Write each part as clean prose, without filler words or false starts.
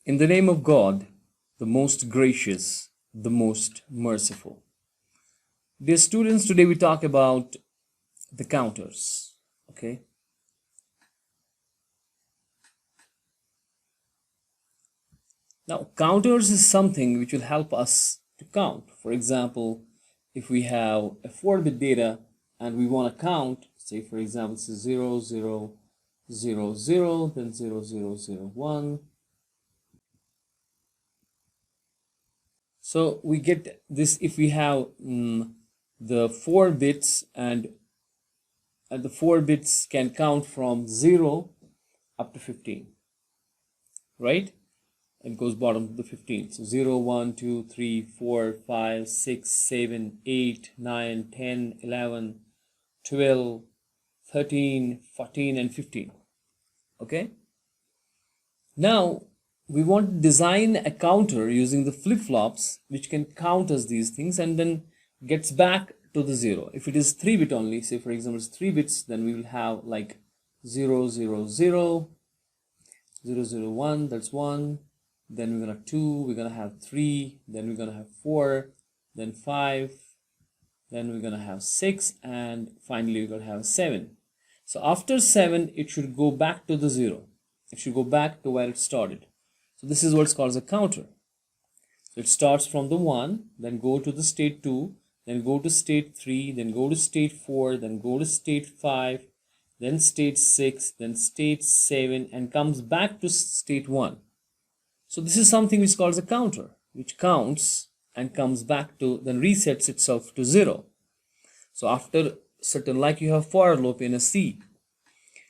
In the name of God, the most gracious, the most merciful. Dear students, today we talk about the counters. Okay. Now, counters is something which will help us to count. For example, if we have a 4-bit data and we want to count, say for example, it's 0, 0, 0, 0, then 0, 0, 0, 1. So we get this if we have the 4 bits and the 4 bits can count from 0 up to 15, right? It goes bottom to the 15. So 0, 1, 2, 3, 4, 5, 6, 7, 8, 9, 10, 11, 12, 13, 14, and 15. Okay? Now, we want to design a counter using the flip-flops which can count us these things and then gets back to the 0. If it is 3-bit only, say for example it's 3 bits, then we will have like 0, 0, 0, 0, 0, 1, that's 1. Then we're gonna have 2, we're gonna have 3, then we're gonna have 4, then 5, then we're gonna have 6, and finally we're gonna have 7. So after 7, it should go back to the 0. It should go back to where it started. So this is what's called as a counter. So it starts from the 1, then go to the state 2, then go to state 3, then go to state 4, then go to state 5, then state 6, then state 7, and comes back to state 1. So this is something which is called as a counter, which counts and comes back to, then resets itself to 0. So after certain, like you have for loop in a C.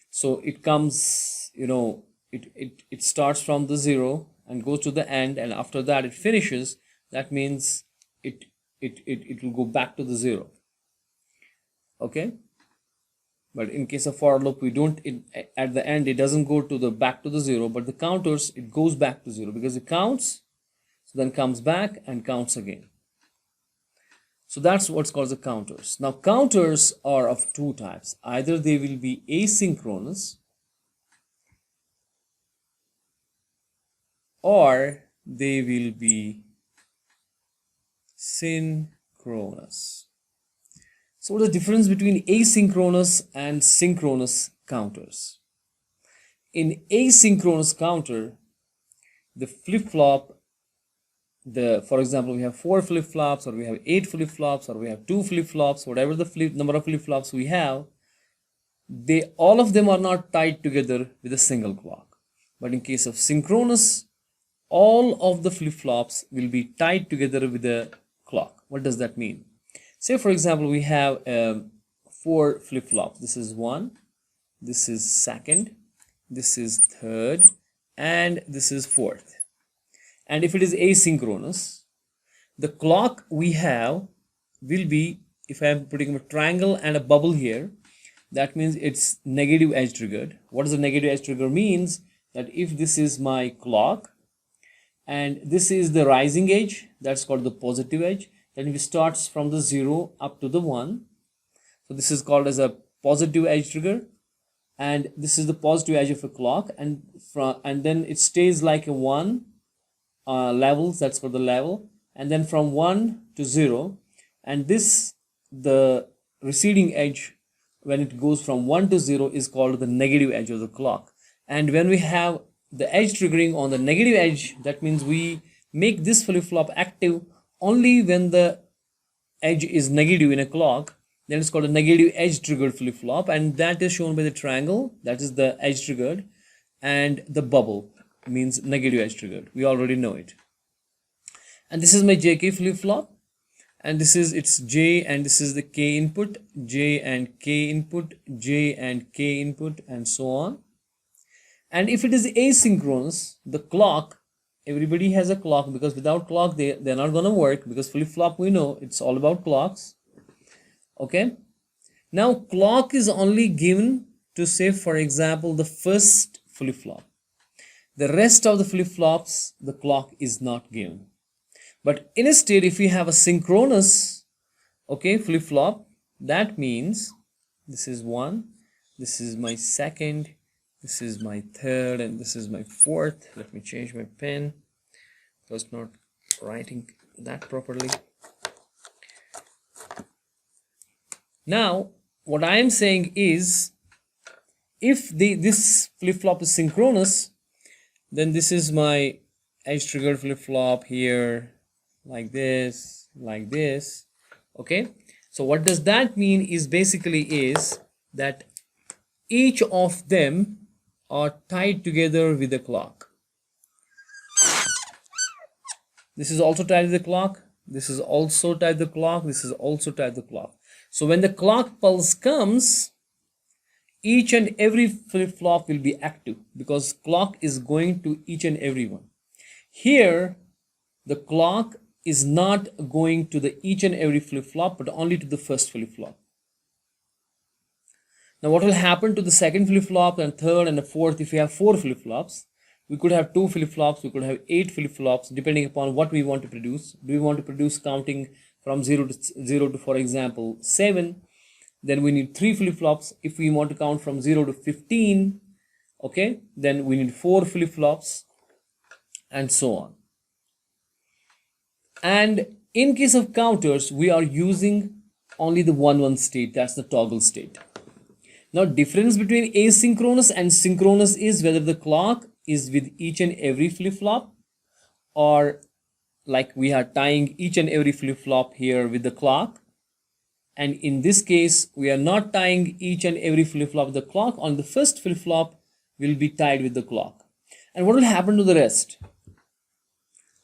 So it comes, it starts from the 0 and goes to the end, and after that it finishes. That means it will go back to the 0. Okay. But in case of for loop, we don't, at the end it doesn't go to the back to the 0, but the counters, it goes back to 0 because it counts, so then comes back and counts again. So that's what's called the counters. Now counters are of two types. Either they will be asynchronous or they will be synchronous. So what is the difference between asynchronous and synchronous counters? In asynchronous counter, the flip-flop, for example, we have 4 flip-flops, or we have 8 flip-flops, or we have 2 flip-flops, whatever the number of flip-flops we have, all of them are not tied together with a single clock. But in case of synchronous, all of the flip-flops will be tied together with a clock. What does that mean? Say for example, we have 4 flip-flops. This is 1, this is 2nd, this is 3rd, and this is 4th. And if it is asynchronous, the clock we have will be, if I am putting a triangle and a bubble here, that means it's negative edge triggered. What does the negative edge trigger means? That if this is my clock and this is the rising edge, that's called the positive edge. Then it starts from the 0 up to the 1. So this is called as a positive edge trigger, and this is the positive edge of a clock, and then it stays like a 1 levels, that's called the level, and then from 1 to 0, and this, the receding edge, when it goes from 1 to 0, is called the negative edge of the clock. And when we have the edge triggering on the negative edge, that means we make this flip-flop active only when the edge is negative in a clock. Then it's called a negative edge triggered flip-flop, and that is shown by the triangle, that is the edge triggered, and the bubble means negative edge triggered. We already know it. And this is my JK flip-flop, and this is its J, and this is the K input, J and K input, J and K input, and so on. And if it is asynchronous, the clock, everybody has a clock, because without clock they're not going to work, because flip-flop, we know it's all about clocks. Okay, now clock is only given to, say for example, the first flip-flop. The rest of the flip-flops, the clock is not given. But instead, if we have a synchronous, okay, flip-flop, that means this is 1, this is my 2nd, This is my third and this is my fourth. Let me change my pen because it's not writing that properly. Now what I am saying is, if this flip-flop is synchronous, then this is my edge triggered flip-flop here, like this, okay? So what does that mean is basically is that each of them are tied together with the clock. This is also tied to the clock, this is also tied to the clock, this is also tied to the clock. So when the clock pulse comes, each and every flip-flop will be active because clock is going to each and every one. Here the clock is not going to the each and every flip-flop but only to the first flip-flop. Now what will happen to the second flip-flop and third and the fourth? If we have 4 flip-flops, we could have 2 flip-flops, we could have 8 flip-flops, depending upon what we want to produce. Do we want to produce counting from 0 to for example 7? Then we need 3 flip-flops. If we want to count from 0 to 15, okay, then we need 4 flip-flops, and so on. And in case of counters, we are using only the 1-1 state, that's the toggle state. Now difference between asynchronous and synchronous is whether the clock is with each and every flip-flop, or like we are tying each and every flip-flop here with the clock. And in this case, we are not tying each and every flip-flop with the clock. On the first flip-flop will be tied with the clock. And what will happen to the rest?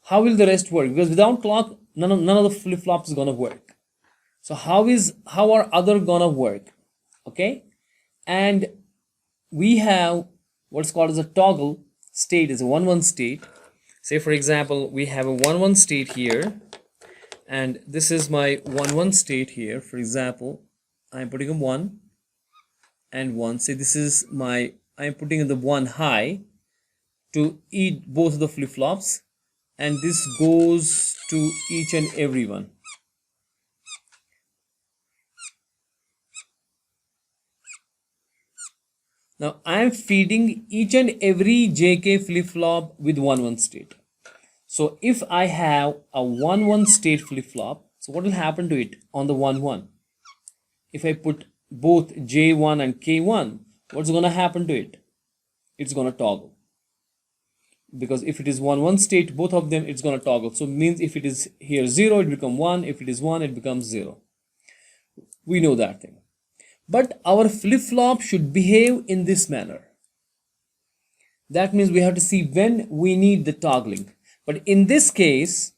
How will the rest work? Because without clock, none of the flip-flops is gonna work. So how are other gonna work? Okay, and we have what's called as a toggle state, is a 1-1 state. Say for example, we have a 1-1 state here, and this is my 1-1 state here. For example, I'm putting a 1 and 1. Say this is my, I'm putting in the 1 high to eat both of the flip-flops, and this goes to each and every one. Now I am feeding each and every JK flip-flop with 1-1 state. So if I have a 1-1 state flip-flop, so what will happen to it on the 1-1? If I put both J1 and K1, what's going to happen to it? It's going to toggle. Because if it is 1-1 state, both of them, it's going to toggle. So it means if it is here 0, it becomes 1. If it is 1, it becomes 0. We know that thing. But our flip-flop should behave in this manner. That means we have to see when we need the toggling. But in this case,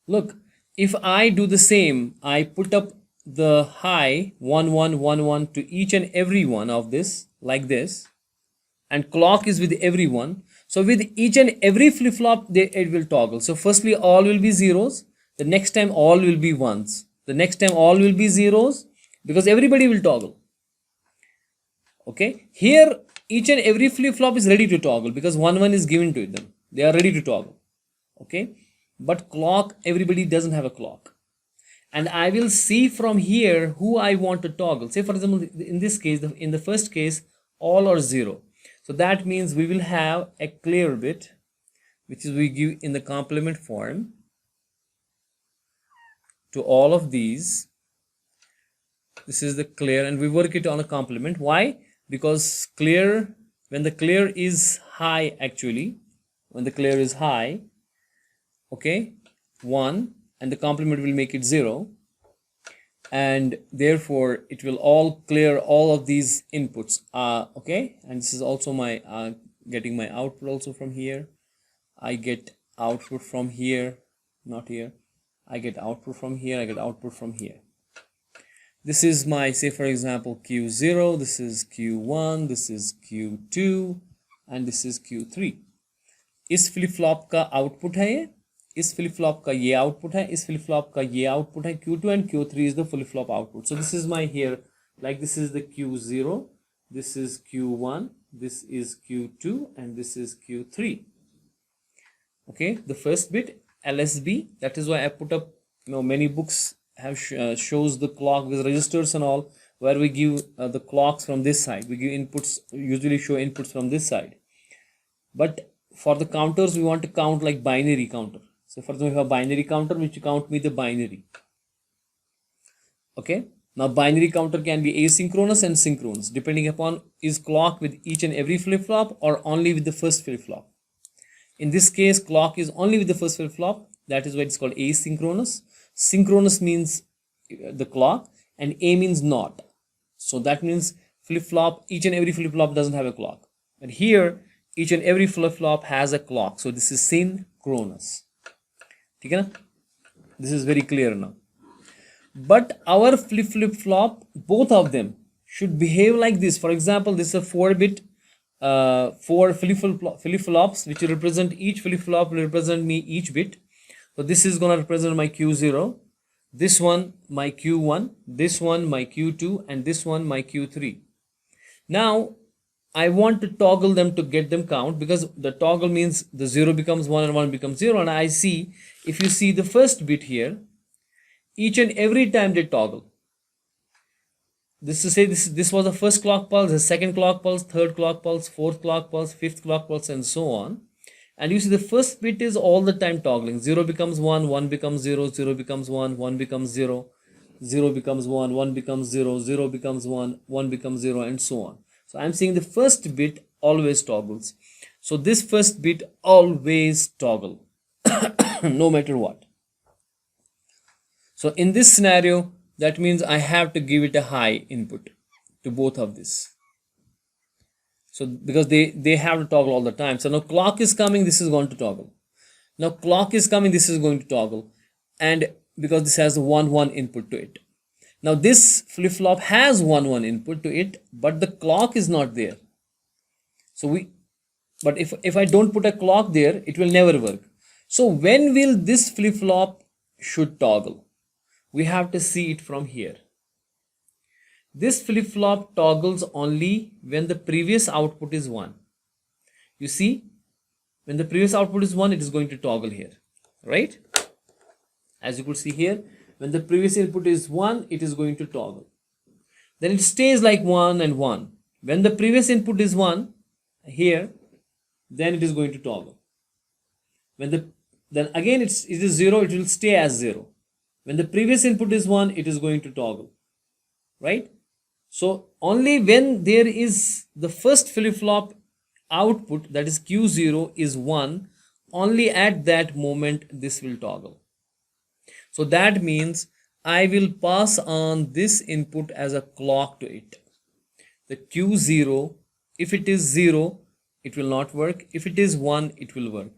look, if I do the same, I put up the high 1-1, 1-1 to each and every one of this, like this, and clock is with every one. So with each and every flip-flop, it will toggle. So firstly, all will be zeros. The next time, all will be ones. The next time, all will be zeros, because everybody will toggle. Okay, here each and every flip-flop is ready to toggle because 1-1 is given to them. They are ready to toggle. Okay, but clock, everybody doesn't have a clock. And I will see from here who I want to toggle. Say for example, in this case, in the first case, all are 0. So that means we will have a clear bit, which is we give in the complement form to all of these. This is the clear, and we work it on a complement. Why? Because clear, when the clear is high, actually, when the clear is high, okay, 1, and the complement will make it 0, and therefore it will all clear all of these inputs. Okay, and this is also my getting my output also from here. I get output from here, not here. I get output from here, I get output from here. This is my, say for example, Q0, this is Q1, this is Q2, and this is Q3. इस flip flop का output है ये, इस flip flop का ये output है, इस flip flop का ये आउटपुट है. Q2 and Q3 is the flip flop output. So this is my here, like this is the Q0, this is Q1, this is Q2, and this is Q3. Okay, the first bit LSB. That is why I put up, many books have shows the clock with registers and all, where we give the clocks from this side. We give inputs, usually show inputs from this side. But for the counters, we want to count like binary counter. So for example, we have a binary counter which count me the binary. Okay. Now binary counter can be asynchronous and synchronous, depending upon is clock with each and every flip-flop or only with the first flip-flop. In this case, clock is only with the first flip-flop. That is why it's called asynchronous. Synchronous means the clock, and A means not. So that means flip-flop, each and every flip-flop doesn't have a clock. But here, each and every flip-flop has a clock. So this is synchronous. Okay? This is very clear now. But our flip-flop, both of them should behave like this. For example, this is a 4-bit, 4 flip-flops, which will represent each flip-flop will represent me each bit. So this is going to represent my Q0, this one my Q1, this one my Q2, and this one my Q3. Now I want to toggle them to get them count, because the toggle means the 0 becomes 1 and 1 becomes 0. And I see, if you see the first bit here, each and every time they toggle. This to say this was the first clock pulse, the second clock pulse, third clock pulse, fourth clock pulse, fifth clock pulse, and so on. And you see the first bit is all the time toggling. 0 becomes 1, 1 becomes 0, 0 becomes 1, 1 becomes 0, 0 becomes 1, 1 becomes 0, 0 becomes 1, 1 becomes 0, and so on. So I'm saying the first bit always toggles. So this first bit always toggle, no matter what. So in this scenario, that means I have to give it a high input to both of this. So because they have to toggle all the time. So now clock is coming, this is going to toggle. Now clock is coming, this is going to toggle. And because this has 1 1 input to it. Now this flip-flop has 1 1 input to it, but the clock is not there. So but if I don't put a clock there, it will never work. So when will this flip-flop should toggle? We have to see it from here. This flip-flop toggles only when the previous output is 1. You see, when the previous output is 1, it is going to toggle here, right? As you could see here, when the previous input is 1, it is going to toggle. Then it stays like 1 and 1. When the previous input is 1 here, then it is going to toggle. Then again it is 0, it will stay as 0. When the previous input is 1, it is going to toggle, right? So only when there is the first flip-flop output, that is Q0 is 1, only at that moment this will toggle. So that means I will pass on this input as a clock to it. The Q0, if it is 0, it will not work. If it is 1, it will work.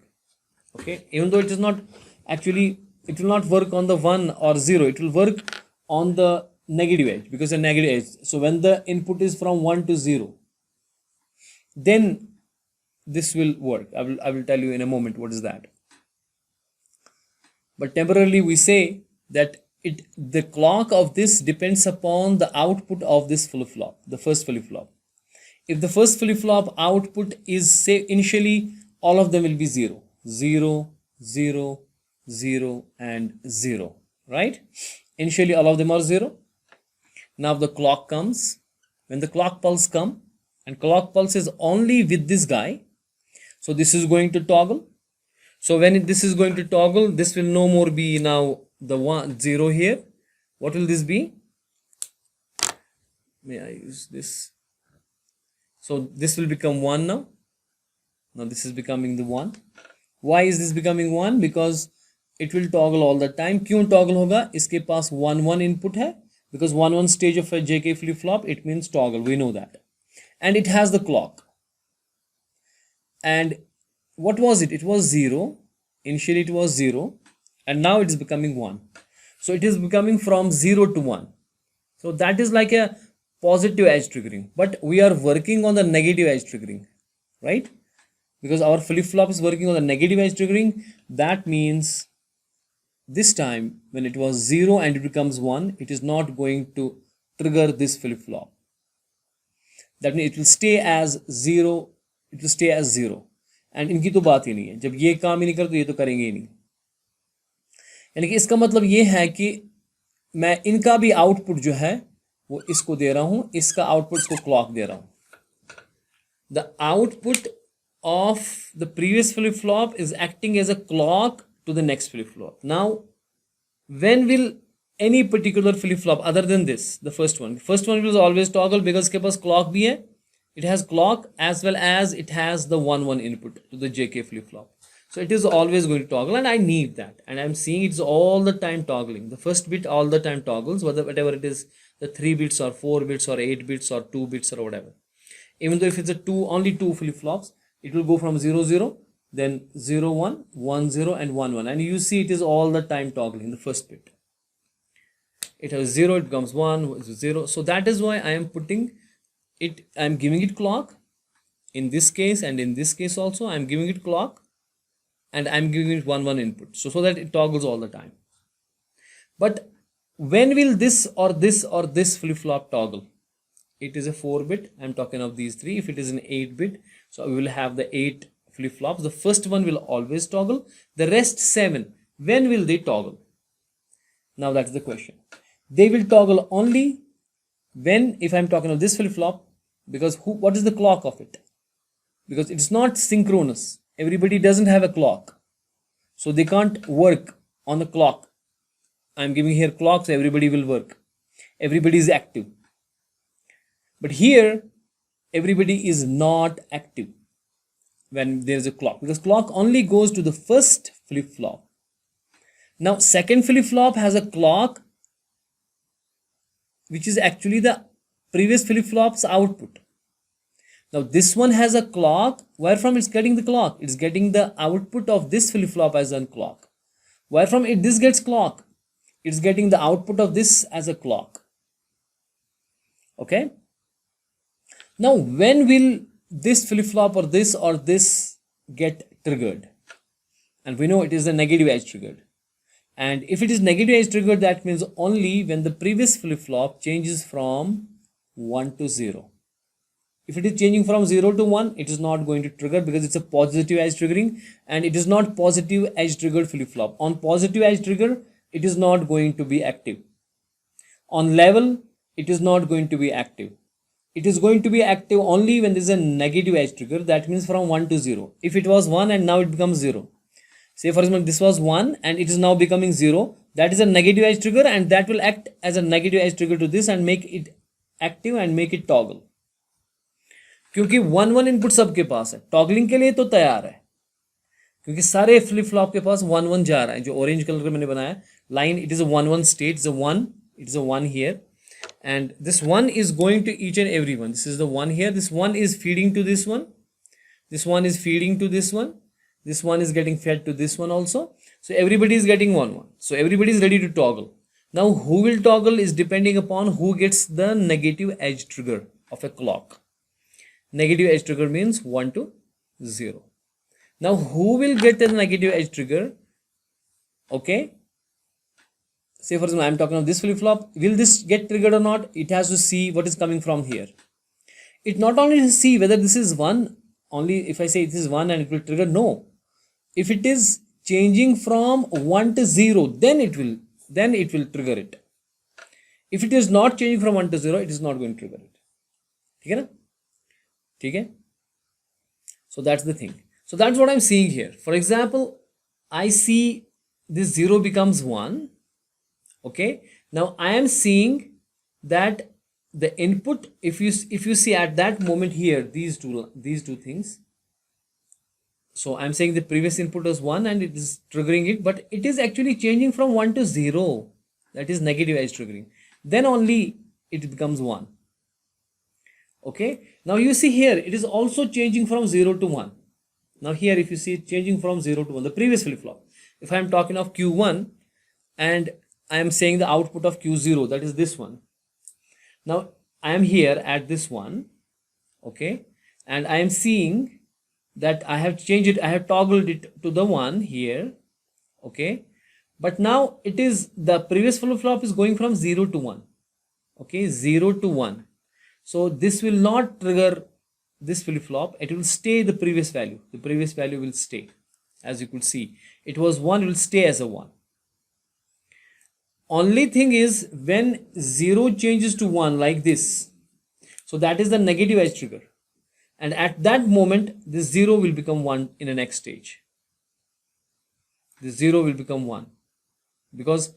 Okay, even though it is not actually, it will not work on the 1 or 0, it will work on the negative edge, because a negative edge. So when the input is from 1 to 0, then this will work. I will tell you in a moment what is that. But temporarily we say that the clock of this depends upon the output of this flip-flop, the first flip-flop. If the first flip-flop output is, say, initially all of them will be 0, 0, 0, 0, and 0, right? Initially all of them are 0. Now the clock comes. When the clock pulse comes, and clock pulse is only with this guy, so this is going to toggle. So when this is going to toggle, this will no more be now the 1 0 here. What will this be? May I use this? So this will become 1 now. Now this is becoming the 1. Why is this becoming 1? Because it will toggle all the time. क्यों toggle होगा? इसके पास 1 1 input है. Because 1 1 stage of a JK flip-flop, it means toggle. We know that. And it has the clock. And what was it? It was 0. Initially it was 0. And now it is becoming 1. So it is becoming from 0 to 1. So that is like a positive edge triggering. But we are working on the negative edge triggering. Right? Because our flip-flop is working on the negative edge triggering. That means this time when it was 0 and it becomes 1, it is not going to trigger this flip-flop. That means it will stay as 0. It will stay as 0. And इनकी तो बात ही नहीं है. जब ये काम ही नहीं कर तो ये तो करेंगे ही नहीं. यानी कि इसका मतलब ये है कि मैं इनका भी आउटपुट जो है वो इसको दे रहा हूँ, इसका आउटपुट इसको क्लॉक दे रहा हूँ. The output of the previous flip flop is acting as a clock to the next flip flop. Now, when will any particular flip flop other than this, the first one will always toggle because इसके पास clock भी है. It has clock as well as it has the 1-1 input to the JK flip flop. So it is always going to toggle, and I need that. And I'm seeing it's all the time toggling. The first bit all the time toggles, whatever it is, the 3 bits or 4 bits or 8 bits or 2 bits or whatever. Even though if it's only two flip flops, it will go from 0 0, then 0 1, 1 0, and 1 1. And you see it is all the time toggling the first bit. It has 0, it becomes 1, 0. So that is why I am putting it, I am giving it clock in this case, and in this case also I am giving it clock, and I am giving it 1 1 input. So that it toggles all the time. But when will this or this or this flip flop toggle? It is a 4 bit. I'm talking of these three. If it is an 8 bit, so we will have the 8 flip flops. The first one will always toggle. The rest 7, when will they toggle? Now that's the question. They will toggle only when, if I'm talking of this flip flop, because what is the clock of it? Because it's not synchronous. Everybody doesn't have a clock, so they can't work on the clock. I'm giving here clock, so everybody will work. Everybody is active. But here, everybody is not active when there is a clock, because clock only goes to the first flip flop. Now, second flip flop has a clock, which is actually the previous flip flop's output. Now, this one has a clock. Where from it's getting the clock? It's getting the output of this flip flop as a clock. Where from this gets clock? It's getting the output of this as a clock. Okay? Now, when will this flip flop or this get triggered? And we know it is a negative edge triggered. And if it is negative edge triggered, that means only when the previous flip flop changes from 1 to 0. If it is changing from 0 to 1, it is not going to trigger because it's a positive edge triggering, and it is not positive edge triggered flip flop. On positive edge trigger, it is not going to be active. On level, it is not going to be active. It is going to be active only when there is a negative edge trigger. That means from 1 to 0. If it was 1 and now it becomes 0. Say for example, this was 1 and it is now becoming 0. That is a negative edge trigger, and that will act as a negative edge trigger to this and make it active and make it toggle. क्योंकि 1-1 input सबके पास है, toggling के लिए तो तैयार है, क्योंकि सारे फ्लिप फ्लॉप के पास 1-1 जा रहा है. जो ऑरेंज कलर का मैंने बनाया line, it is a 1-1 state, it's a 1, it is a 1 here, and this 1 is going to each and every one. This is the 1 here, this 1 is feeding to this one, this 1 is feeding to this one, this 1 is getting fed to this one also. So everybody is getting 1-1. So everybody is ready to toggle. Now who will toggle is depending upon who gets the negative edge trigger of a clock. Negative edge trigger means 1 to 0. Now who will get the negative edge trigger? Okay, say for example I am talking of this flip flop. Will this get triggered or not? It has to see what is coming from here. It not only to see whether this is 1, only if I say it is 1 and it will trigger. No, if it is changing from 1 to 0, then it will trigger it. If it is not changing from 1 to 0, it is not going to trigger it. ठीक है ना? ठीक है? So that's the thing. So that's what I'm seeing here. For example, I see this 0 becomes 1. Okay. Now I am seeing that the input, if you see at that moment here, these two things. So I'm saying the previous input was 1 and it is triggering it, but it is actually changing from 1 to 0. That is negative edge triggering. Then only it becomes 1. Okay. Now you see here, it is also changing from 0 to 1. Now here, if you see it changing from 0 to 1, the previous flip flop. If I am talking of Q1 and I am saying the output of Q0, that is this one. Now I am here at this one. Okay. And I am seeing that I have changed it, I have toggled it to the 1 here. Okay. But now it is, the previous flip flop is going from 0 to 1. Okay. 0 to 1. So this will not trigger this flip flop. It will stay the previous value. The previous value will stay. As you could see, it was 1, it will stay as a 1. Only thing is when 0 changes to 1 like this, so that is the negative edge trigger, and at that moment this 0 will become 1 in the next stage. This 0 will become 1 because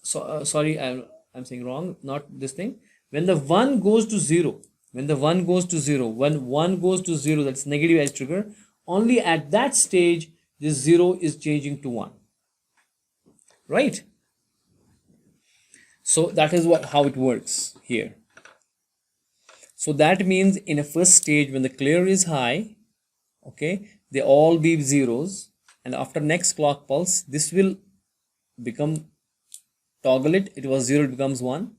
sorry, I'm saying wrong, not this thing. When the 1 goes to 0, when 1 goes to 0, that's negative edge trigger, only at that stage this 0 is changing to 1, right? So that is how it works here. So that means in a first stage when the clear is high, okay, they all be zeros, and after next clock pulse this will become, toggle it, it was 0, it becomes 1,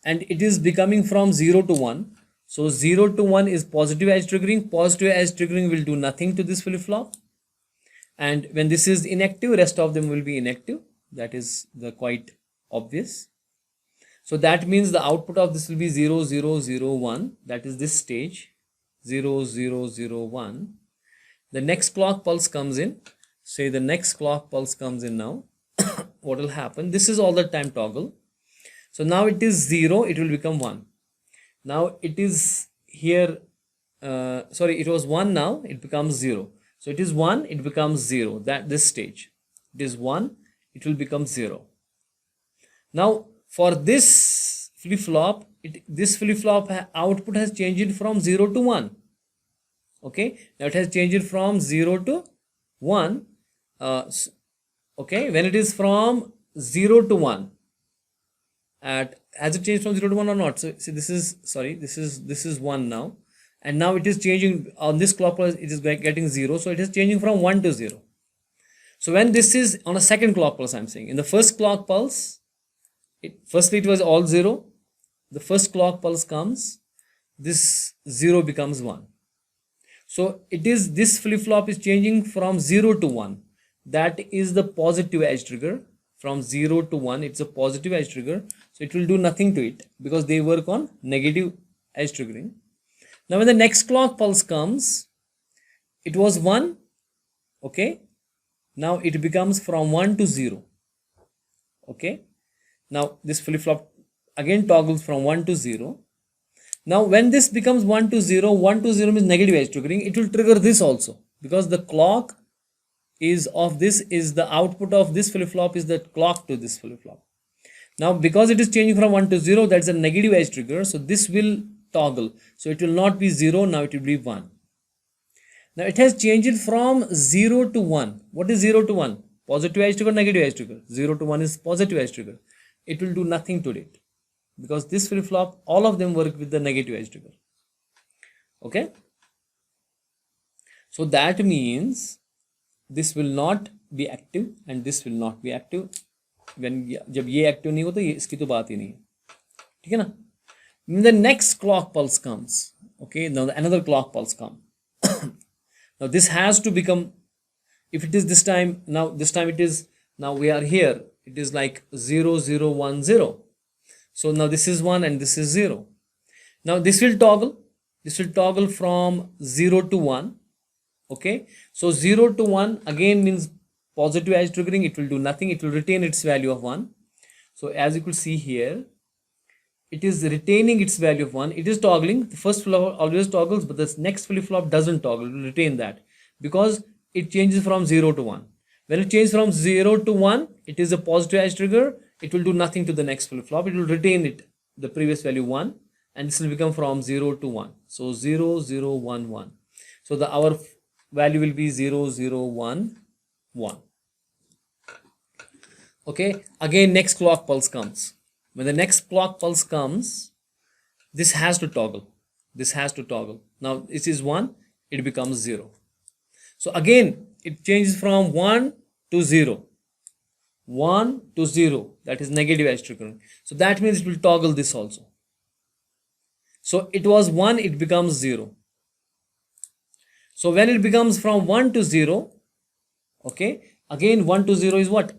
and it is becoming from 0 to 1. So 0 to 1 is positive edge triggering. Positive edge triggering will do nothing to this flip-flop, and when this is inactive, rest of them will be inactive. That is the quite obvious. So that means the output of this will be 0 0 0 1, that is this stage, 0 0 0 1. The next clock pulse comes in, say the next clock pulse comes in now. What will happen, this is all the time toggle. So now it is 0, it will become 1. Now it is here, sorry, it was 1, now it becomes 0. So it is 1, it becomes 0, that this stage. It is 1, it will become 0. Now for this flip-flop, this flip-flop output has changed from 0 to 1. Okay, now it has changed from 0 to 1. Okay, when it is from 0 to 1, has it changed from 0 to 1 or not? So see, this is, sorry, this is 1 now, and now it is changing on this clock pulse, it is getting 0, so it is changing from 1 to 0. So when this is on a second clock pulse, I'm saying in the first clock pulse, firstly it was all 0, the first clock pulse comes, this 0 becomes 1. So it is, this flip-flop is changing from 0 to 1, that is the positive edge trigger. From 0 to 1, it's a positive edge trigger, so it will do nothing to it because they work on negative edge triggering. Now when the next clock pulse comes, it was 1, okay, now it becomes from 1 to 0, okay. Now this flip-flop again toggles from 1 to 0. Now when this becomes 1 to 0, 1 to 0 means negative edge triggering. It will trigger this also because the clock is of this, is the output of this flip-flop is the clock to this flip-flop. Now because it is changing from 1 to 0, that's a negative edge trigger, so this will toggle. So it will not be 0, now it will be 1. Now it has changed from 0 to 1. What is 0 to 1? Positive edge trigger, negative edge trigger. 0 to 1 is positive edge trigger. It will do nothing to it because this flip-flop, all of them work with the negative edge trigger. Okay, so that means this will not be active and this will not be active. When जब ये active नहीं हो तो ये इसकी तो बात ही नहीं है, ठीक है ना. When the next clock pulse comes, okay, now another clock pulse comes. Now this has to become, if it is this time, now this time it is, now we are here, it is like 0 0 1 0. So now this is 1 and this is 0. Now this will toggle from 0 to 1. Okay, so 0 to 1 again means positive edge triggering. It will do nothing, it will retain its value of 1. So as you could see here, it is retaining its value of 1. It is toggling, the first flip-flop always toggles, but this next flip-flop doesn't toggle, it will retain that because it changes from 0 to 1. When it changes from 0 to 1, it is a positive edge trigger. It will do nothing to the next flip-flop. It will retain it, the previous value 1, and this will become from 0 to 1. So 0 0 1 1. So our value will be 0 0 1 1. Okay, again next clock pulse comes. When the next clock pulse comes, this has to toggle. This has to toggle. Now this is 1, it becomes 0. So again it changes from 1 to 0. 1 to 0, that is negative edge triggering. So that means it will toggle this also. So it was 1, it becomes 0. So when it becomes from 1 to 0, okay, again 1 to 0 is what?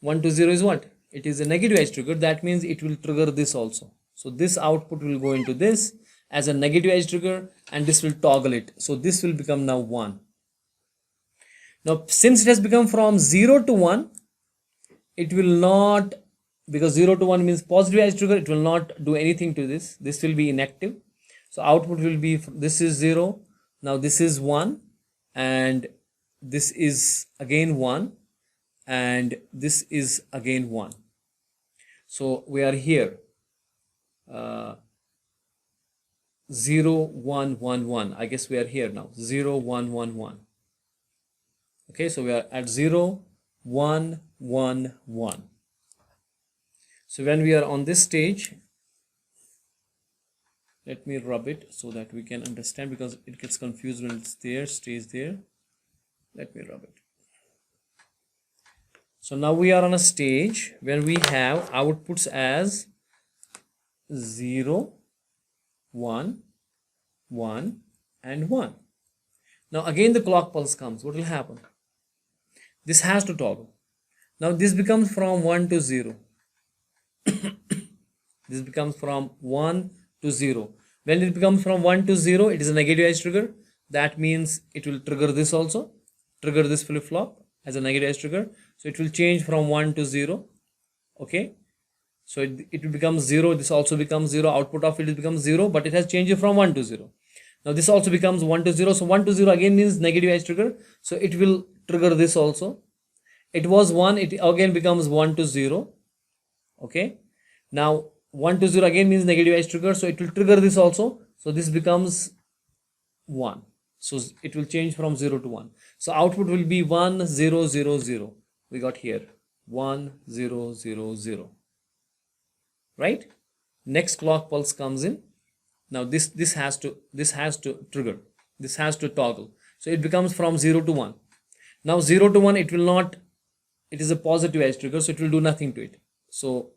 1 to 0 is what? It is a negative edge trigger. That means it will trigger this also. So this output will go into this as a negative edge trigger and this will toggle it. So this will become now 1. Now since it has become from 0 to 1, it will not, because 0 to 1 means positive edge trigger, it will not do anything to this. This will be inactive. So output will be, this is 0, now this is 1, and this is again 1, and this is again 1. So we are here 0 1 1 1. I guess we are here now 0 1 1 1. Okay, so we are at 0 1 1 1. So when we are on this stage, let me rub it so that we can understand, because it gets confused when it's there, stays there. Let me rub it. So now we are on a stage when we have outputs as 0 1 1 and 1. Now again the clock pulse comes. What will happen? This has to toggle. Now this becomes from 1 to 0. This becomes from 1 to 0. When it becomes from 1 to 0, it is a negative edge trigger. That means it will trigger this also, trigger this flip-flop as a negative edge trigger. So it will change from 1 to 0. Okay, so it will become 0. This also becomes 0. Output of it becomes 0, but it has changed from 1 to 0. Now this also becomes 1 to 0. So 1 to 0 again means negative edge trigger. So it will trigger this also. It was 1, it again becomes 1 to 0. Okay, now 1 to 0 again means negative edge trigger. So it will trigger this also. So this becomes 1. So it will change from 0 to 1. So output will be 1 0 0 0. We got here 1 0 0 0. Right? Next clock pulse comes in. Now this has to trigger. This has to toggle. So it becomes from 0 to 1. Now 0 to 1, it will not, it is a positive edge trigger, so it will do nothing to it. So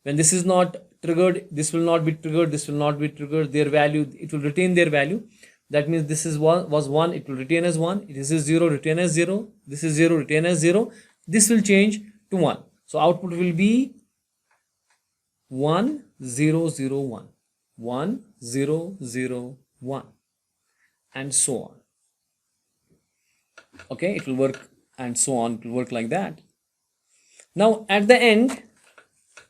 when this is not triggered, this will not be triggered, this will not be triggered, their value, it will retain their value. That means this is was 1, it will retain as 1, this is 0, retain as 0, this is 0, retain as 0, this will change to 1. So output will be 1 0 0 1, 1 0 0 1, and so on. Okay, it will work, and so on, it will work like that. Now at the end,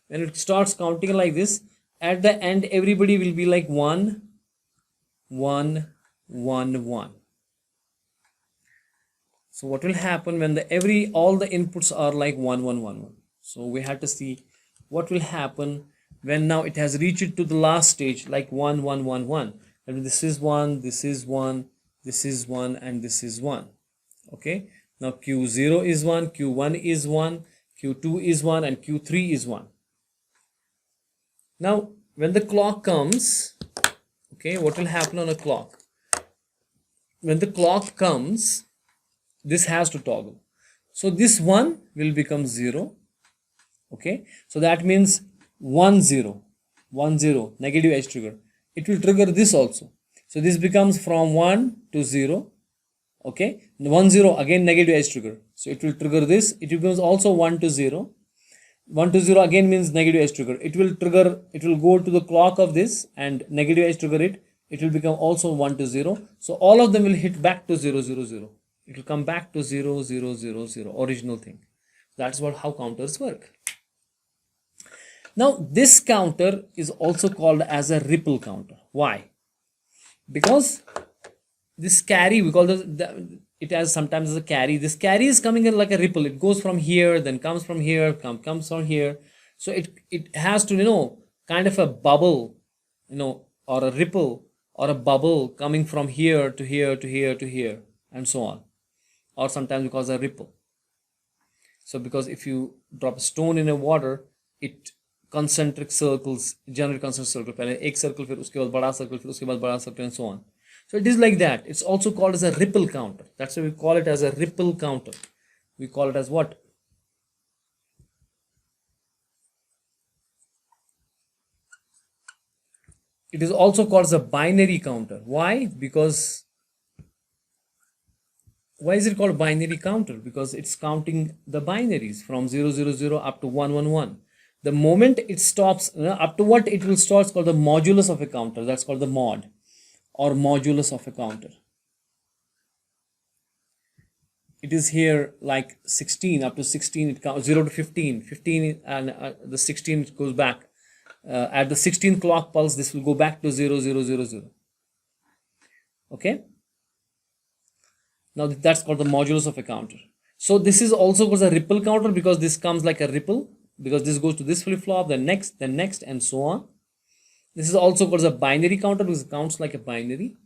when it starts counting like this, at the end everybody will be like 1 1 1 1. So what will happen when all the inputs are like 1 1 1 1? So we have to see what will happen when now it has reached to the last stage, like 1 1 1 1. And this is 1, this is 1, this is 1, and this is 1. Okay, now Q0 is 1, Q1 is 1, Q2 is 1, and Q3 is 1. Now when the clock comes, okay, what will happen on a clock? When the clock comes, this has to toggle. So this 1 will become 0. Okay, so that means 1 0 1 0 negative edge trigger. It will trigger this also. So this becomes from 1 to 0. Okay, 1 0 again negative edge trigger. So it will trigger this. It becomes also 1 to 0. 1 to 0 again means negative edge trigger. It will trigger, it will go to the clock of this and negative edge trigger it. It will become also 1 to 0. So all of them will hit back to 0 0 0. It will come back to 0 0 0 0, original thing. That's how counters work. Now this counter is also called as a ripple counter. Why? Because this carry, we call it as sometimes as a carry. This carry is coming in like a ripple. It goes from here, then comes from here, comes from here. So it has to, kind of a bubble, or a ripple or a bubble coming from here to here to here to here, and so on. Or sometimes we call it a ripple. So because if you drop a stone in a water, it concentric circles, generate concentric circle. पहले एक circle, फिर उसके बाद बड़ा circle, फिर उसके बाद बड़ा circle, and so on. So it is like that. It's also called as a ripple counter. That's why we call it as a ripple counter. We call it as what? It is also called as a binary counter. Why? Because why is it called binary counter? Because it's counting the binaries from 0 0 0 up to 1 1 1. The moment it stops, up to what it will start is called the modulus of a counter. That's called the mod or modulus of a counter. it is here like 16, up to 16 it counts, 0 to 15, 15 and the 16 goes back. At the 16th clock pulse, this will go back to 0, 0, 0, 0. Okay. Now that's called the modulus of a counter. So this is also called a ripple counter because this comes like a ripple, because this goes to this flip-flop, then next, and so on. This is also called a binary counter because it counts like a binary.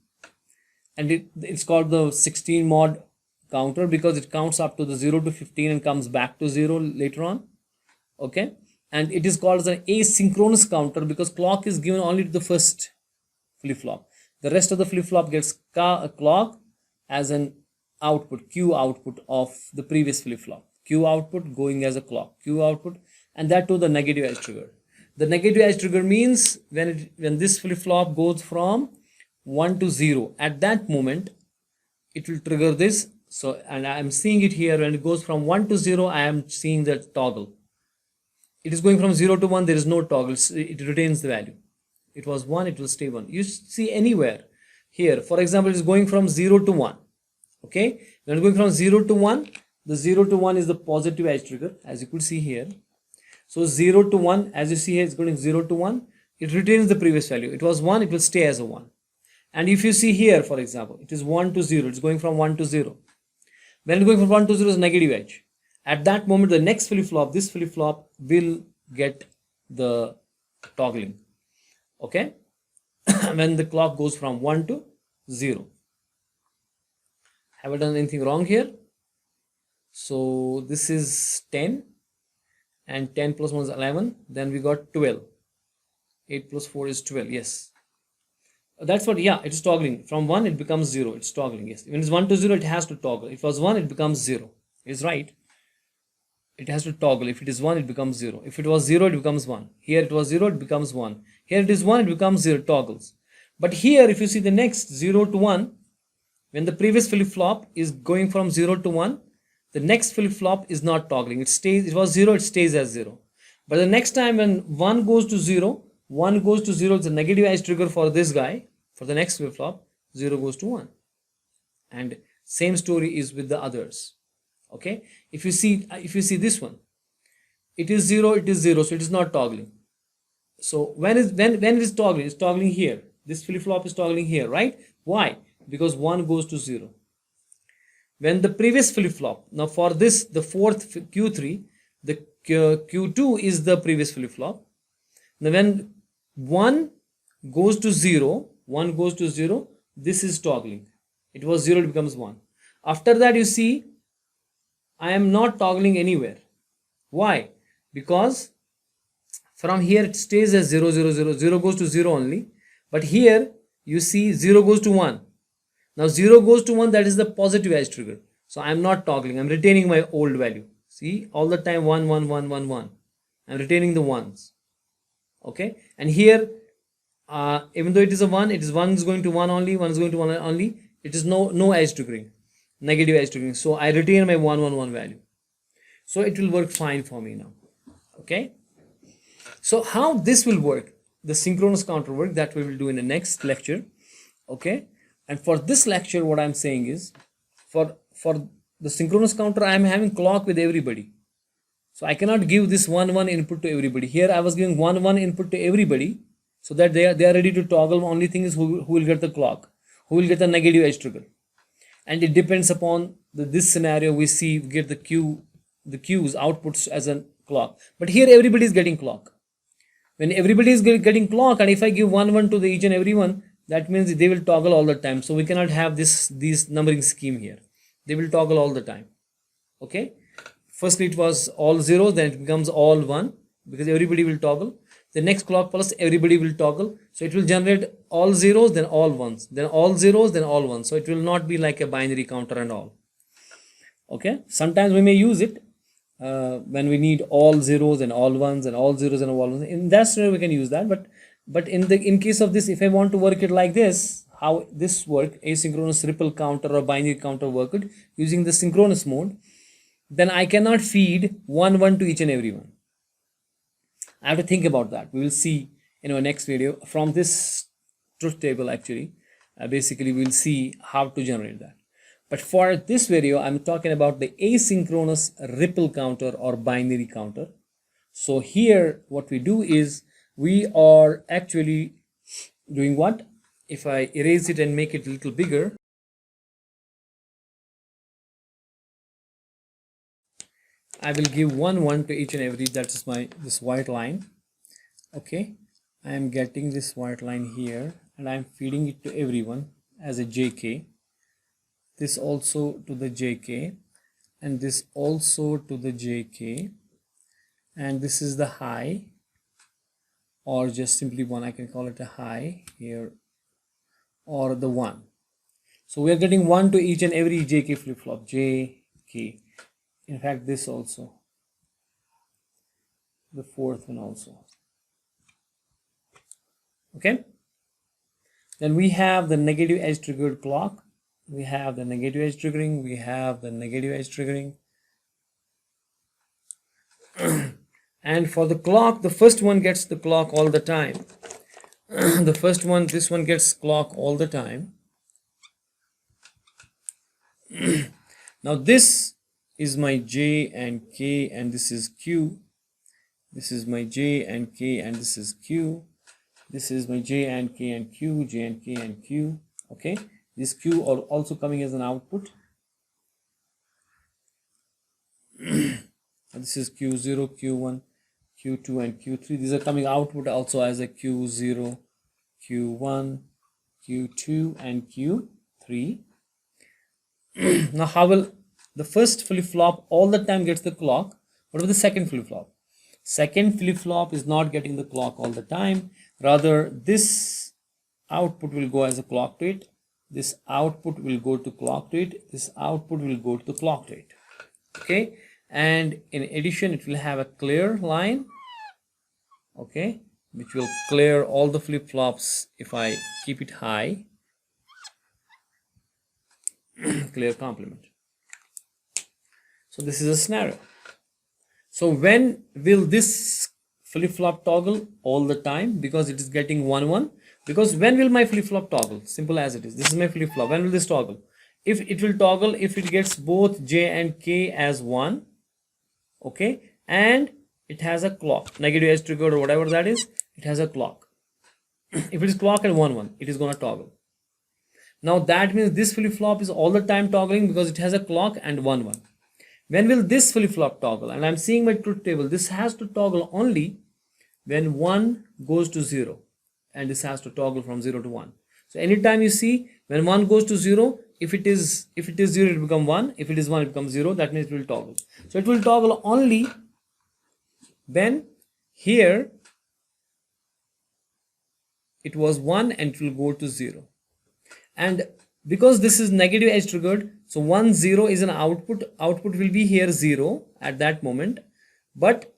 And it's called the 16 mod counter because it counts up to the 0 to 15 and comes back to 0 later on. Okay. And it is called as an asynchronous counter because clock is given only to the first flip-flop. The rest of the flip-flop gets a clock as an output, Q output of the previous flip-flop. Q output going as a clock, Q output, and that to the negative edge trigger. The negative edge trigger means when this flip-flop goes from 1 to 0, at that moment it will trigger this. So, and I am seeing it here, when it goes from 1 to 0, I am seeing the toggle. It is going from 0 to 1, there is no toggle, it retains the value. It was 1, it will stay 1. You see anywhere here, for example, it is going from 0 to 1. Okay, when it's going from 0 to 1, the 0 to 1 is the positive edge trigger, as you could see here. So 0 to 1, as you see here, it's going 0 to 1, it retains the previous value. It was 1, it will stay as a 1. And if you see here, for example, it is 1 to 0, it's going from 1 to 0. When it's going from 1 to 0 is negative edge. At that moment, the next flip-flop, this flip-flop will get the toggling. Okay, when the clock goes from 1 to 0. Have I done anything wrong here? So this is 10 and 10 plus 1 is 11. Then we got 12. 8 plus 4 is 12. Yes. That's what, yeah, it is toggling. From 1 it becomes 0. It's toggling. Yes. When it's 1 to 0, it has to toggle. If it was 1, it becomes 0. It's right. It has to toggle. If it is 1, it becomes 0. If it was 0, it becomes 1. Here it was 0, it becomes 1. Here it is 1, it becomes 0, toggles. But here, if you see the next 0 to 1, when the previous flip-flop is going from 0 to 1, the next flip-flop is not toggling. It stays, it was 0, it stays as 0. But the next time when 1 goes to 0, 1 goes to 0, it's a negative edge trigger for this guy. For the next flip-flop, 0 goes to 1. And same story is with the others. Okay, if you see this one, it is 0, it is 0, so it is not toggling. So when it is toggling, it's toggling here. This flip-flop is toggling here, right? Why? Because 1 goes to 0. When the previous flip-flop, now for this, the fourth Q3, the Q2 is the previous flip-flop. Now when 1 goes to 0, 1 goes to 0, this is toggling. It was 0, it becomes 1. After that, you see, I am not toggling anywhere. Why? Because from here it stays as 0, 0, 0, 0 goes to 0 only. But here you see 0 goes to 1. Now 0 goes to 1, that is the positive edge trigger. So I am not toggling, I am retaining my old value. See, all the time 1, 1, 1, 1, 1. I am retaining the 1s. Okay, and here even though it is a 1, it is 1 is going to 1 only, 1 is going to 1 only. It is no edge triggering, negative edge triggering. So I retain my 1, 1, 1 value. So it will work fine for me now. Okay, so how this will work, the synchronous counter work, that we will do in the next lecture. Okay, and for this lecture what I am saying is, for the synchronous counter I am having clock with everybody. So I cannot give this 1, 1 input to everybody. Here I was giving 1, 1 input to everybody, so that they are ready to toggle. Only thing is who will get the clock, who will get the negative edge trigger. And it depends upon this scenario. We see we get the Q's outputs as a clock. But here everybody is getting clock. When everybody is getting clock, and if I give 1, 1 to each and every one, that means they will toggle all the time. So we cannot have this numbering scheme here. They will toggle all the time. Okay. Firstly it was all 0, then it becomes all 1, because everybody will toggle. The next clock pulse, everybody will toggle. So it will generate all 0s, then all 1s, then all 0s, then all 1s. So it will not be like a binary counter and all. Okay. Sometimes we may use it when we need all 0s and all 1s and all 0s and all 1s. In that scenario we can use that. But in case of this, if I want to work it like this, how this work, asynchronous ripple counter or binary counter work it using the synchronous mode, then I cannot feed 1, 1 to each and every one. I have to think about that. We will see in our next video from this truth table. Actually, basically we will see how to generate that. But for this video, I'm talking about the asynchronous ripple counter or binary counter. So here what we do is we are actually doing what? If I erase it and make it a little bigger, I will give 1 to each and every, that is this white line. Okay, I am getting this white line here and I am feeding it to everyone as a JK. This also to the JK, and this also to the JK, and this is the high, or just simply 1. I can call it a high here, or the 1. So we are getting 1 to each and every JK flip-flop, JK. In fact, this also, the fourth one also. Okay, then we have the negative edge triggered clock. We have the negative edge triggering, we have the negative edge triggering. And for the clock, the first one gets the clock all the time. The first one, this one gets clock all the time. Now this is my J and K, and this is Q. This is my J and K, and this is Q. This is my J and K and Q, J and K and Q. Okay, this Q are also coming as an output. This is Q0, Q1, Q2 and Q3. These are coming output also as a Q0, Q1, Q2 and Q3. Now how will the first flip-flop all the time gets the clock? What about the second flip-flop? Second flip-flop is not getting the clock all the time. Rather, this output will go as a clock to it. This output will go to clock to it. This output will go to the clock to it. Okay, and in addition, it will have a clear line. Okay, which will clear all the flip-flops if I keep it high. Clear complement. So this is a scenario. So when will this flip-flop toggle? All the time, because it is getting 1 1. Because when will my flip-flop toggle? Simple as it is. This is my flip-flop. When will this toggle? If it will toggle if it gets both J and K as 1. Okay, and it has a clock, negative edge triggered or whatever that is, it has a clock. If it is clock and 1 1, it is going to toggle. Now that means this flip-flop is all the time toggling because it has a clock and 1 1. When will this flip-flop toggle? And I'm seeing my truth table. This has to toggle only when 1 goes to 0, and this has to toggle from 0 to 1. So anytime you see when 1 goes to 0, if it is 0, it will become 1. If it is 1, it becomes 0. That means it will toggle. So it will toggle only when here it was 1 and it will go to 0. And because this is negative edge triggered, so 1 0 is an output. Output will be here 0 at that moment. But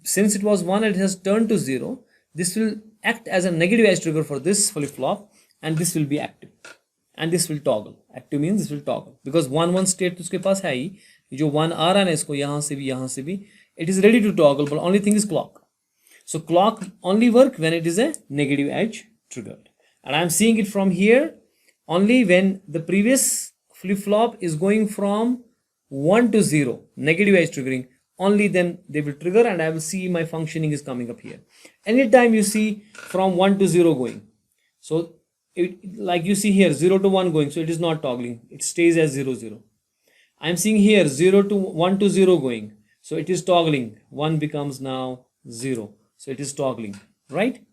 since it was 1 and it has turned to 0, this will act as a negative edge trigger for this flip-flop, and this will be active. And this will toggle. Active means this will toggle. Because 1 1 state तो उसके पास है ही, जो 1 आ रहा है इसको यहाँ से भी, it is ready to toggle, but only thing is clock. So clock only work when it is a negative edge triggered. And I am seeing it from here only when the previous flip-flop is going from 1 to 0, negative edge triggering, only then they will trigger and I will see my functioning is coming up here. Anytime you see from 1 to 0 going, so it, like you see here 0 to 1 going, so it is not toggling, it stays as 0 0. I am seeing here 0 to 1 to 0 going, so it is toggling, 1 becomes now 0, so it is toggling, right?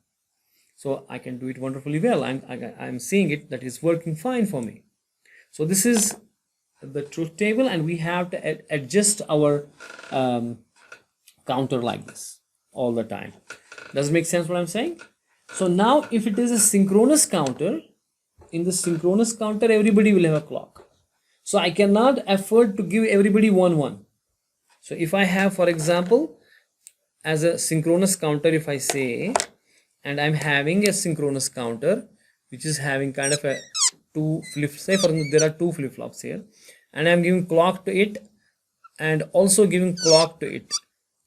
So I can do it wonderfully well. I'm seeing it that is working fine for me. So this is the truth table, and we have to adjust our counter like this all the time. Does it make sense what I'm saying? So now if it is a synchronous counter, in the synchronous counter everybody will have a clock. So I cannot afford to give everybody 1 1. So if I have, for example, as a synchronous counter, if I say, and I'm having a synchronous counter which is having kind of a 2 flips, say for example there are 2 flip-flops here, and I'm giving clock to it and also giving clock to it,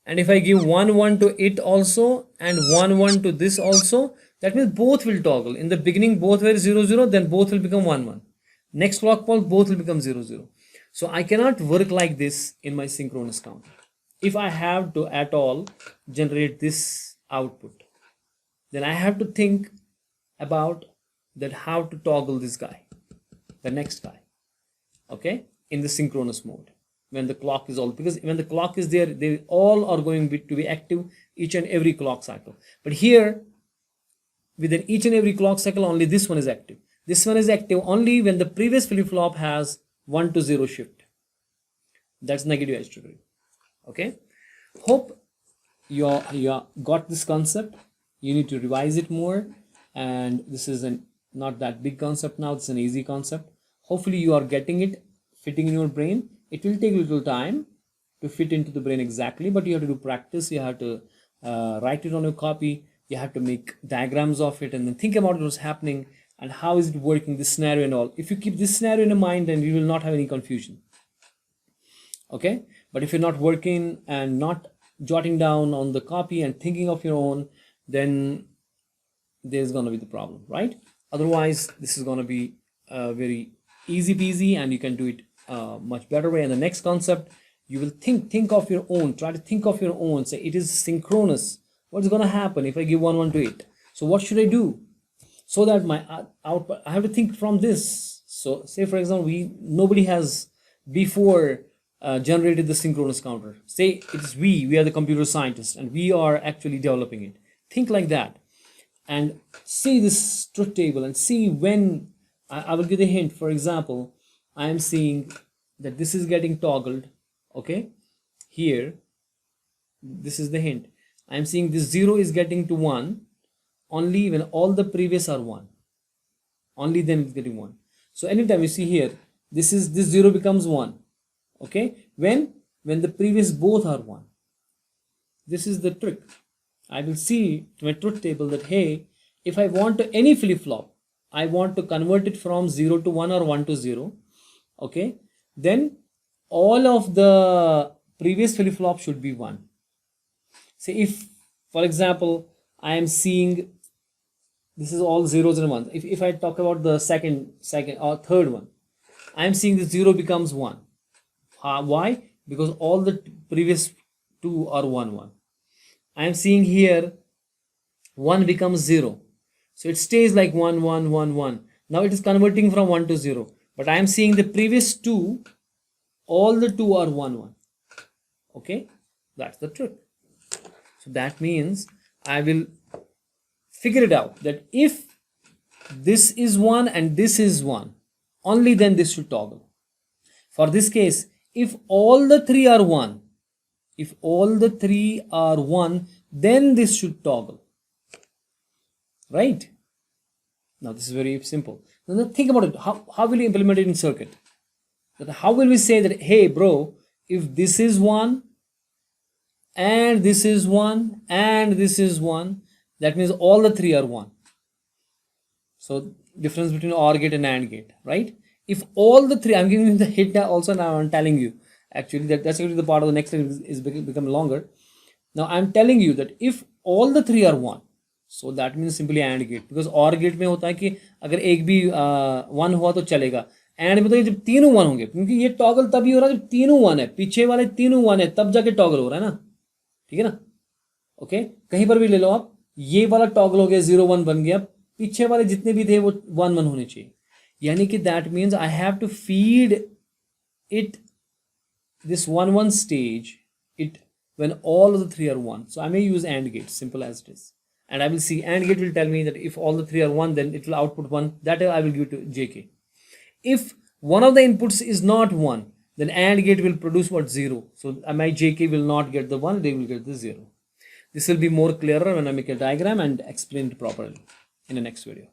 and if I give 1 1 to it also and 1 1 to this also, that means both will toggle. In the beginning both were 0 0, then both will become 1 1. Next clock pulse, both will become 0 0. So I cannot work like this in my synchronous counter. If I have to at all generate this output, then I have to think about that how to toggle this guy, the next guy, okay, in the synchronous mode when the clock is all, because when the clock is there, they all are going to be active each and every clock cycle. But here, within each and every clock cycle, only this one is active. This one is active only when the previous flip-flop has 1 to 0 shift. That's negative edge triggering. Okay, hope you got this concept. You need to revise it more, and this is not that big concept now. It's an easy concept. Hopefully you are getting it, fitting in your brain. It will take a little time to fit into the brain exactly, but you have to do practice. You have to write it on your copy. You have to make diagrams of it and then think about what's happening and how is it working, this scenario and all. If you keep this scenario in your mind, then you will not have any confusion. Okay, but if you're not working and not jotting down on the copy and thinking of your own, then there's going to be the problem, right? Otherwise, this is going to be very easy peasy, and you can do it much better way. And the next concept, you will think of your own. Try to think of your own. Say it is synchronous. What's going to happen if I give 1 1 to it? So what should I do so that my output? I have to think from this. So say for example, nobody has before generated the synchronous counter. Say it's we are the computer scientists and we are actually developing it. Think like that and see this truth table and see when I will give a hint. For example, I am seeing that this is getting toggled. Okay, here this is the hint. I am seeing this 0 is getting to 1 only when all the previous are 1. Only then it's getting 1. So anytime you see here, this 0 becomes 1. Okay, when the previous both are 1. This is the trick. I will see to my truth table that hey, if I want to any flip-flop, I want to convert it from 0 to 1 or 1 to 0. Okay, then all of the previous flip-flop should be 1. Say if, for example, I am seeing this is all zeros and ones. If I talk about the second or third one, I am seeing the 0 becomes 1. Why? Because all the previous 2 are 1 1. I am seeing here 1 becomes 0. So it stays like 1 1 1 1. Now it is converting from 1 to 0. But I am seeing the previous 2, all the 2 are 1 1. Okay, that's the trick. So that means I will figure it out that if this is 1 and this is 1, only then this should toggle. For this case, if all the 3 are 1, then this should toggle. Right? Now this is very simple. Now think about it. How will you implement it in circuit? How will we say that, hey bro, if this is 1 and this is 1 and this is 1, that means all the 3 are 1. So difference between OR gate and AND gate, right? If all the 3, I'm giving you the hint also now. I'm telling you actually that's actually the part of the next slide is becoming longer. Now I'm telling you that if all the 3 are 1, so that means simply AND gate, because OR gate में होता है कि अगर एक भी 1 हुआ तो चलेगा, AND में तो जब तीनों 1 होंगे, क्योंकि ये टॉगल तभी हो रहा है जब तीनों 1 है, पीछे वाले तीनों 1 है, तब जाके टॉगल हो रहा है ना, ठीक है ना? ओके, कहीं पर भी ले लो आप, ये वाला टॉगल हो गया 0 1 बन गया, पीछे वाले जितने भी थे वो 1 1 होने चाहिए, यानी कि that means I have to feed it this 1 1 stage it when all of the 3 are 1. So I may use AND gate, simple as it is, and I will see AND gate will tell me that if all the 3 are 1, then it will output 1, that I will give to JK. If one of the inputs is not 1, then AND gate will produce what? 0. So my JK will not get the 1, they will get the 0. This will be more clearer when I make a diagram and explain it properly in the next video.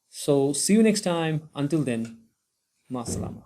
So see you next time. Until then, ma salama.